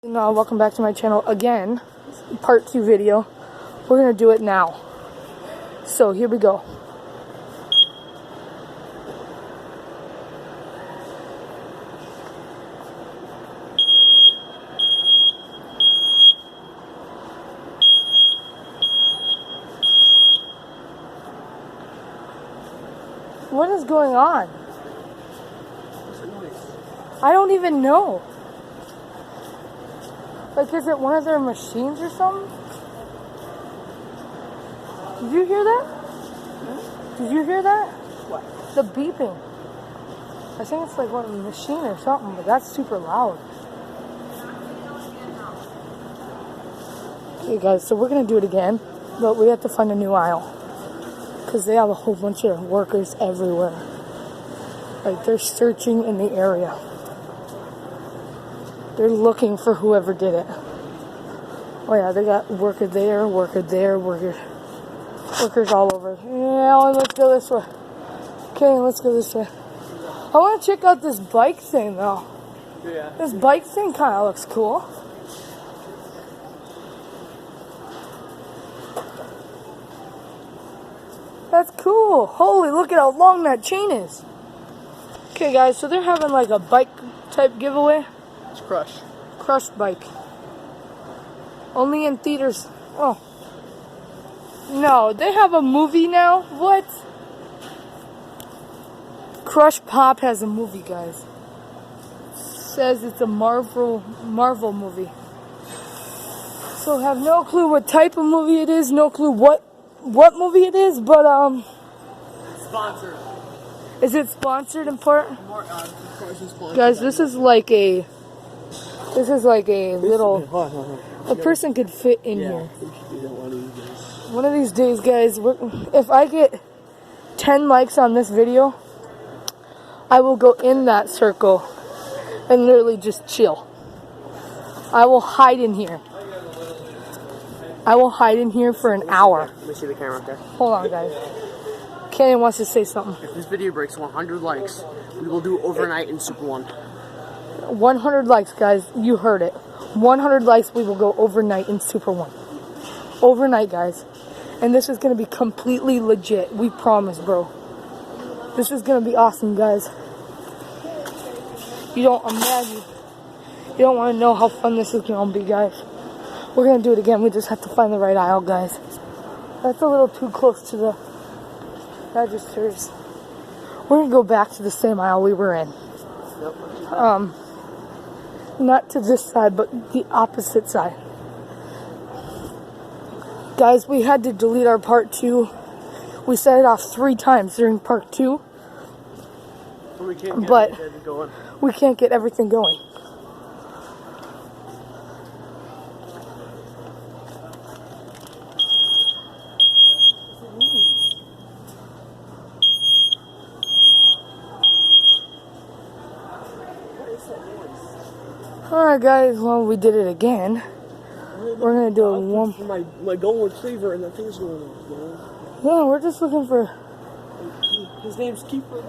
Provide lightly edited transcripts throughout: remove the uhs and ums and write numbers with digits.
Now, welcome back to my channel again, part 2 video. We're gonna do it now. So here we go. What is going on? What's the noise? I don't even know. Like, is it one of their machines or something? Did you hear that? Did you hear that? What? The beeping. I think it's like one of the machine or something, but that's super loud. Okay guys, so we're gonna do it again, but we have to find a new aisle. Because they have a whole bunch of workers everywhere. Like, they're searching in the area. They're looking for whoever did it. Oh yeah, they got worker there, workers all over. Yeah, let's go this way. Okay, let's go this way. I want to check out this bike thing though. Yeah. This bike thing kind of looks cool. That's cool. Holy, look at how long that chain is. Okay guys, so they're having like a bike type giveaway. It's Crush. Crush bike. Only in theaters. Oh. No, they have a movie now? What? Crush Pop has a movie, guys. Says it's a Marvel movie. So have no clue what type of movie it is, no clue what movie it is, but Sponsored. is it sponsored in part? Crush is sponsored. Guys, this is like a little, a person could fit in here. We should do that one of these days. One of these days, guys, if I get 10 likes on this video, I will go in that circle and literally just chill. I will hide in here. I will hide in here for an hour. Let me see the camera, okay? Hold on, guys. Kenny wants to say something. If this video breaks 100 likes, we will do overnight in Super 1. 100 likes, guys. You heard it. 100 likes, we will go overnight in Super 1. Overnight, guys. And this is going to be completely legit. We promise, bro. This is going to be awesome, guys. You don't imagine. You don't want to know how fun this is going to be, guys. We're going to do it again. We just have to find the right aisle, guys. That's a little too close to the registers. We're going to go back to the same aisle we were in. Not to this side, but the opposite side. Guys, we had to delete our part 2. We set it off 3 times during part 2. But we can't get everything going. Alright guys, well we did it again. We're gonna do a one. My golden retriever and that thing's going on, man. Yeah, we're just looking for. His name's Keeper.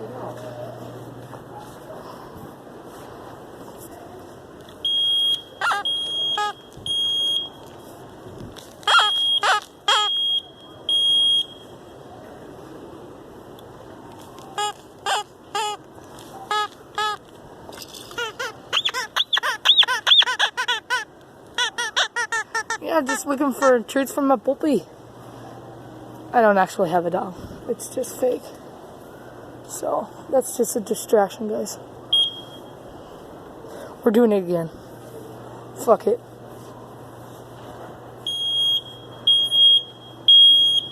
Yeah, just looking for treats from my puppy. I don't actually have a dog. It's just fake. So, that's just a distraction, guys. We're doing it again. Fuck it.